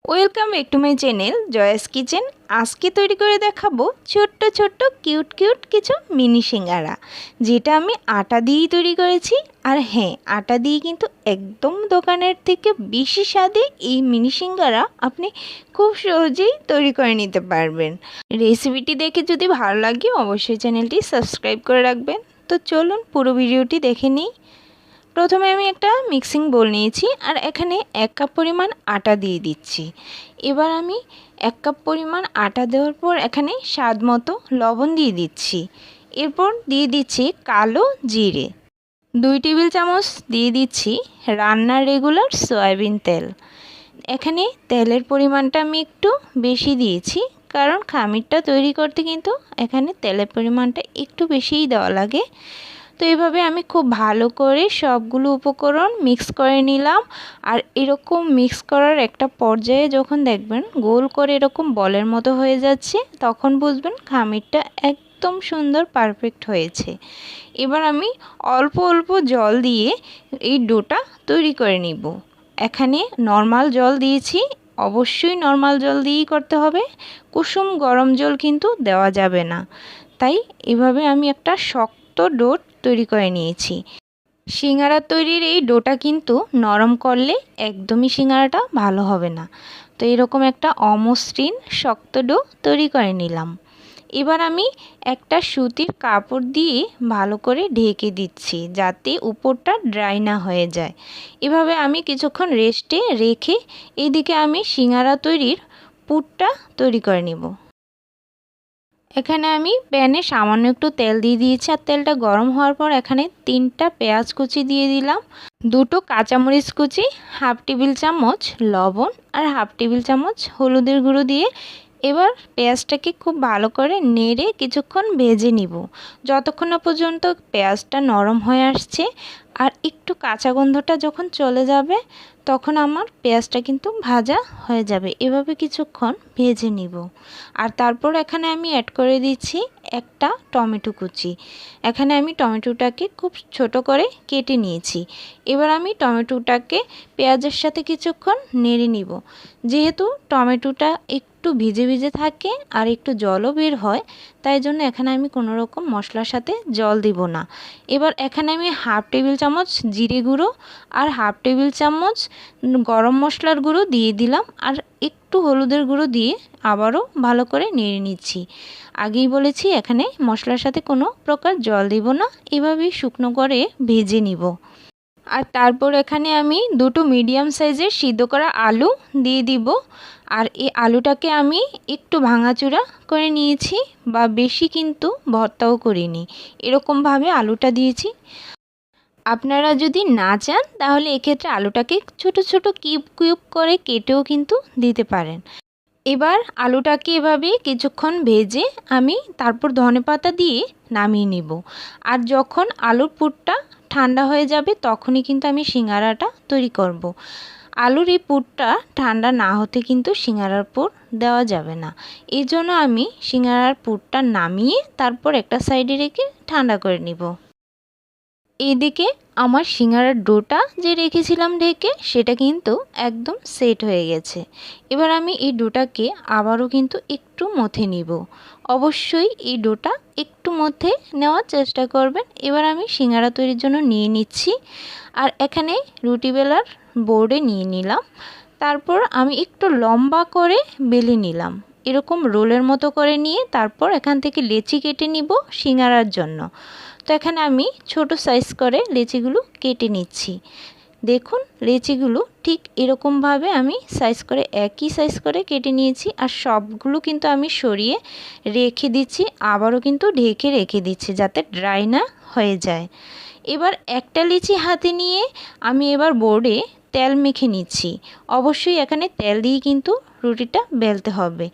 Welcome back to my channel জয়াস kitchen. আজকে তৈরি করে দেখাবো ছোট্ট ছোট্ট কিউট কিউট কিছু মিনি সিঙ্গারা, যেটা আমি আটা দিয়েই তৈরি করেছি। আর হ্যাঁ, আটা দিয়ে কিন্তু একদম দোকানের থেকে বেশি স্বাদে এই মিনি সিঙ্গারা আপনি খুব সহজেই তৈরি করে নিতে পারবেন। রেসিপিটি দেখে যদি ভালো লাগে অবশ্যই চ্যানেলটি সাবস্ক্রাইব করে রাখবেন। তো চলুন পুরো ভিডিওটি দেখে নিই। প্রথমে আমি একটা মিক্সিং বোল নিয়েছি আর এখানে 1 কাপ পরিমাণ আটা দিয়ে দিচ্ছি। এবার আমি 1 কাপ পরিমাণ আটা দেওয়ার পর এখানে স্বাদ মতো লবণ দিয়ে দিচ্ছি। এরপর দিয়ে দিচ্ছি কালো জিরে, 2 টেবিল চামচ দিয়ে দিচ্ছি রান্নার রেগুলার সয়াবিন তেল। এখানে তেলের পরিমাণটা আমি একটু বেশি দিয়েছি, কারণ খামিরটা তৈরি করতে কিন্তু এখানে তেলের পরিমাণটা একটু বেশিই দেওয়া লাগে। তো এইভাবে আমি খুব ভালো করে সবগুলো উপকরণ মিক্স করে নিলাম। আর এরকম মিক্স করার একটা পর্যায়ে যখন দেখবেন গোল করে এরকম বলের মতো হয়ে যাচ্ছে, তখন বুঝবেন খামিরটা একদম সুন্দর পারফেক্ট হয়েছে। এবার আমি অল্প অল্প জল দিয়ে এই ডোটা তৈরি করে নিব। এখানে নর্মাল জল দিয়েছি, অবশ্যই নর্মাল জল দিয়েই করতে হবে, কুসুম গরম জল কিন্তু দেওয়া যাবে না। তাই এভাবে আমি একটা শক্ত ডো তৈরি করে নিয়েছি। সিঙ্গারা তৈরির এই ডোটা কিন্তু নরম করলে একদমই সিঙ্গারাটা ভালো হবে না। তো এরকম একটা অমসৃণ শক্ত ডো তৈরি করে নিলাম। এবার আমি একটা সুতির কাপড় দিয়ে ভালো করে ঢেকে দিচ্ছি, যাতে উপরটা ড্রাই না হয়ে যায়। এভাবে আমি কিছুক্ষণ রেস্টে রেখে এদিকে আমি সিঙ্গারা তৈরির পুরটা তৈরি করে নেব। এখানে আমি প্যানে সামান্য একটু তেল দিয়ে দিয়েছি, আর তেলটা গরম হওয়ার পর এখানে 3টা পেঁয়াজ কুচি দিয়ে দিলাম, 2টো কাঁচামরিচ কুচি, হাফ টেবিল চামচ লবণ আর হাফ টেবিল চামচ হলুদের গুঁড়ো দিয়ে এবার পেঁয়াজটাকে খুব ভালো করে নেড়ে কিছুক্ষণ ভেজে নিব, যতক্ষণ না পর্যন্ত পেঁয়াজটা নরম হয়ে আসছে। আর একটু কাঁচা গন্ধটা যখন চলে যাবে তখন আমার পেঁয়াজটা কিন্তু ভাজা হয়ে যাবে। এভাবে কিছুক্ষণ ভেজে নিব। আর তারপর এখানে আমি অ্যাড করে দিচ্ছি একটা টমেটো কুচি। এখানে আমি টমেটোটাকে খুব ছোট করে কেটে নিয়েছি। এবার আমি টমেটোটাকে পেঁয়াজের সাথে কিছুক্ষণ নেড়ে নিব। যেহেতু টমেটোটা একটু ভিজে ভিজে থাকে আর একটু জলও বের হয়, তাই জন্য এখানে আমি কোনো রকম মশলার সাথে জল দিব না। এবার এখানে আমি হাফ টেবিল চামচ জিরে গুঁড়ো আর হাফ টেবিল চামচ গরম মশলার গুঁড়ো দিয়ে দিলাম, আর একটু হলুদের গুঁড়ো দিয়ে আবারও ভালো করে নেড়ে নিচ্ছি। আগেই বলেছি এখানে মশলার সাথে কোনো প্রকার জল দিব না, এভাবেই শুকনো করে ভেজে নিব। আর তারপর এখানে আমি 2টো মিডিয়াম সাইজের সিদ্ধ করা আলু দিয়ে দিব। আর এই আলুটাকে আমি একটু ভাঙাচুরা করে নিয়েছি, বা বেশি কিন্তু ভর্তাও করিনি, এরকমভাবে আলুটা দিয়েছি। আপনারা যদি না চান তাহলে এক্ষেত্রে আলুটাকে ছোট ছোট কিউব কিউব করে কেটেও কিন্তু দিতে পারেন। এবার আলুটাকে এভাবে কিছুক্ষণ ভেজে আমি তারপর ধনেপাতা দিয়ে নামিয়ে নিব। আর যখন আলুর পুরটা ঠান্ডা হয়ে যাবে তখনই কিন্তু আমি সিঙ্গারাটা তৈরি করব। আলুর এই পুরটা ঠান্ডা না হতে কিন্তু সিঙ্গারার পুর দেওয়া যাবে না। এই জন্য আমি সিঙ্গারার পুরটা নামিয়ে তারপর একটা সাইডে রেখে ঠান্ডা করে নিব। এদিকে আমার সিঙ্গারার ডোটা যে রেখেছিলাম ঢেকে, সেটা কিন্তু একদম সেট হয়ে গেছে। এবার আমি এই ডোটাকে আবারও কিন্তু একটু মথে নিব। অবশ্যই এই ডোটা একটু মথে নেওয়ার চেষ্টা করবেন। এবার আমি সিঙ্গারা তৈরির জন্য নিয়ে নিচ্ছি, আর এখানে রুটি বেলার বোর্ডে নিয়ে নিলাম। তারপর আমি একটু লম্বা করে বেলে নিলাম, এরকম রোলের মতো করে নিয়ে তারপর এখান থেকে লেচি কেটে নিব সিঙ্গারার জন্য। তো এখানে আমি ছোট সাইজ করে লেচিগুলো কেটে নিচ্ছি। দেখুন লেচিগুলো ঠিক এরকমভাবে আমি সাইজ করে একই সাইজ করে কেটে নিয়েছি। আর সবগুলো কিন্তু আমি সরিয়ে রেখে দিচ্ছি, আবারও কিন্তু ঢেকে রেখে দিচ্ছি যাতে ড্রাই না হয়ে যায়। এবার একটা লিচি হাতে নিয়ে আমি এবার বোর্ডে তেল মেখে নিচ্ছি। অবশ্যই এখানে তেল দিয়ে কিন্তু রুটিটা বেলতে হবে।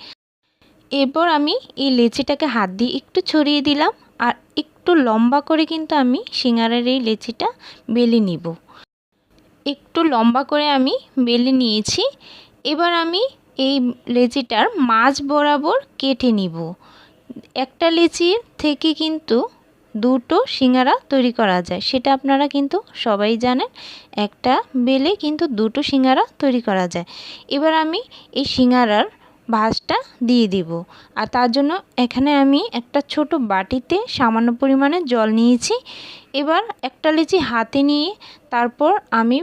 এরপর আমি এই লেচিটাকে হাত দিয়ে একটু ছড়িয়ে দিলাম, আর একটু লম্বা করে কিন্তু আমি সিঙ্গারার এই লেচিটা বেলে নিব। একটু লম্বা করে আমি বেলে নিয়েছি। এবার আমি এই লেচিটার মাঝ বরাবর কেটে নিব। একটা লেচির থেকে কিন্তু দুটো সিঙ্গারা তৈরি করা যায়, সেটা আপনারা কিন্তু সবাই জানেন। একটা বেলে কিন্তু দুটো সিঙ্গারা তৈরি করা যায়। এবার আমি এই সিঙ্গারার ভাঁজটা দিয়ে দিব। আর তার জন্য এখানে আমি একটা ছোট বাটিতে সামান্য পরিমাণে জল নিয়েছি। এবার একটা লেচি হাতে নিয়ে তারপর আমি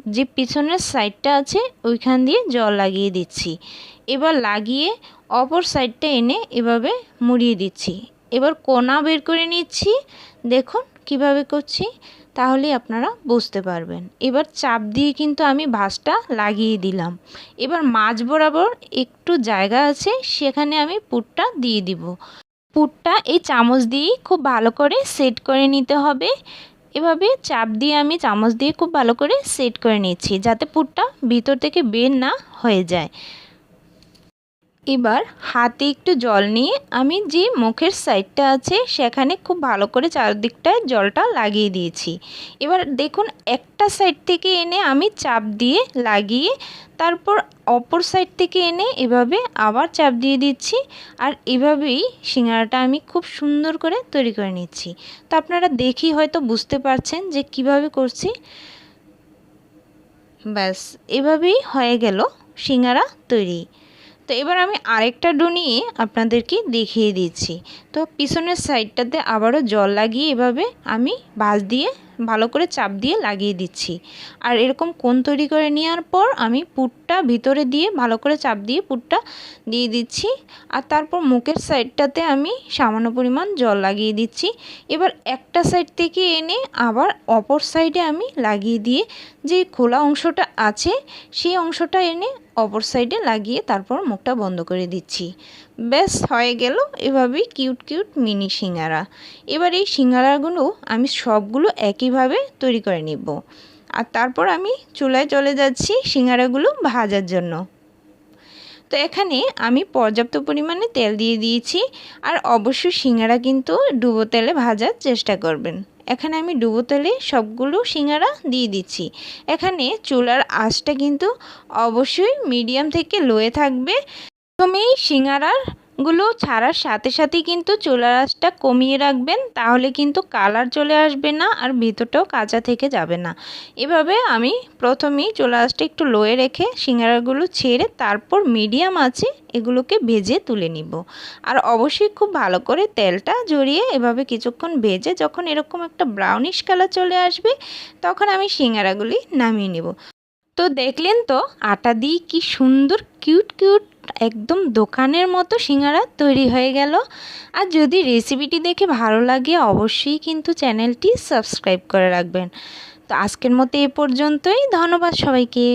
যে পিছনের সাইডটা আছে ওইখান দিয়ে জল লাগিয়ে দিচ্ছি। এবার লাগিয়ে অপর সাইডটা এনে এভাবে মুড়িয়ে দিচ্ছি। এবার কোনা বের করে নিচ্ছি, দেখুন কিভাবে করছি, তাহলে আপনারা বুঝতে পারবেন। এবার চাপ দিয়ে কিন্তু আমি ভাঁজটা লাগিয়ে দিলাম। এবার মাঝ বরাবর একটু জায়গা আছে, সেখানে আমি পুরটা দিয়ে দিব। পুরটা এই চামচ দিয়েই খুব ভালো করে সেট করে নিতে হবে। এভাবে চাপ দিয়ে আমি চামচ দিয়ে খুব ভালো করে সেট করে নিচ্ছি, যাতে পুরটা ভিতর থেকে বের না হয়ে যায়। এবার হাতে একটু জল নিয়ে আমি যে মুখের সাইডটা আছে সেখানে খুব ভালো করে চারদিকটায় জলটা লাগিয়ে দিয়েছি। এবার দেখুন একটা সাইড থেকে এনে আমি চাপ দিয়ে লাগিয়ে তারপর অপর সাইড থেকে এনে এভাবে আবার চাপ দিয়ে দিচ্ছি। আর এভাবেই সিঙ্গারাটা আমি খুব সুন্দর করে তৈরি করে নিচ্ছি। তো আপনারা দেখি হয়তো বুঝতে পারছেন যে কিভাবে করছি। ব্যাস এভাবেই হয়ে গেল সিঙ্গারা তৈরি। তো এবার আমি আরেকটা ডো নিয়ে আপনাদেরকে দেখিয়ে দিচ্ছি। তো পিছনের সাইডটাতে আবারও জল লাগিয়ে এভাবে আমি ভাঁজ দিয়ে ভালো করে চাপ দিয়ে লাগিয়ে দিচ্ছি। আর এরকম কোণ তৈরি করে নেওয়ার পর আমি পুরটা ভিতরে দিয়ে ভালো করে চাপ দিয়ে পুরটা দিয়ে দিচ্ছি। আর তারপর মুখের সাইডটাতে আমি সামান্য পরিমাণ জল লাগিয়ে দিচ্ছি। এবার একটা সাইড থেকে এনে আবার অপর সাইডে আমি লাগিয়ে দিয়ে যে খোলা অংশটা আছে সেই অংশটা এনে অপর সাইডে লাগিয়ে তারপর মুখটা বন্ধ করে দিচ্ছি। ব্যাস হয়ে গেল এভাবেই কিউট কিউট মিনি সিঙ্গারা। এবার এই সিঙ্গারাগুলো আমি সবগুলো একইভাবে তৈরি করে নিব। আর তারপর আমি চুলায় চলে যাচ্ছি সিঙ্গারাগুলো ভাজার জন্য। তো এখানে আমি পর্যাপ্ত পরিমাণে তেল দিয়ে দিয়েছি। আর অবশ্যই সিঙ্গারা কিন্তু ডুবো তেলে ভাজার চেষ্টা করবেন। এখানে আমি ডুবো তেলে সবগুলো সিঙ্গারা দিয়ে দিচ্ছি। এখানে চুলার আঁচটা কিন্তু অবশ্যই মিডিয়াম থেকে লোয়ে থাকবে। প্রথমে সিঙ্গারাগুলো ছাড়ার সাথে সাথেই কিন্তু চুলার আঁচটা কমিয়ে রাখবেন, তাহলে কিন্তু কালার চলে আসবে না আর ভিতরটাও কাঁচা থেকে যাবে না। এভাবে আমি প্রথমেই চুলার আঁচটা একটু লোয়ে রেখে সিঙ্গারাগুলো ছেড়ে তারপর মিডিয়াম আঁচে এগুলোকে ভেজে তুলে নিব। আর অবশ্যই খুব ভালো করে তেলটা ঝরিয়ে এভাবে কিছুক্ষণ ভেজে যখন এরকম একটা ব্রাউনিশ কালার চলে আসবে তখন আমি সিঙ্গারাগুলি নামিয়ে নেব। তো দেখলেন তো আটা দিয়ে কি সুন্দর কিউট কিউট একদম দোকানের মতো সিঙ্গারা তৈরি হয়ে গেল। আর যদি রেসিপিটি দেখে ভালো লাগে অবশ্যই কিন্তু চ্যানেলটি সাবস্ক্রাইব করে রাখবেন। তো আজকের মতো এ পর্যন্তই। ধন্যবাদ সবাইকে।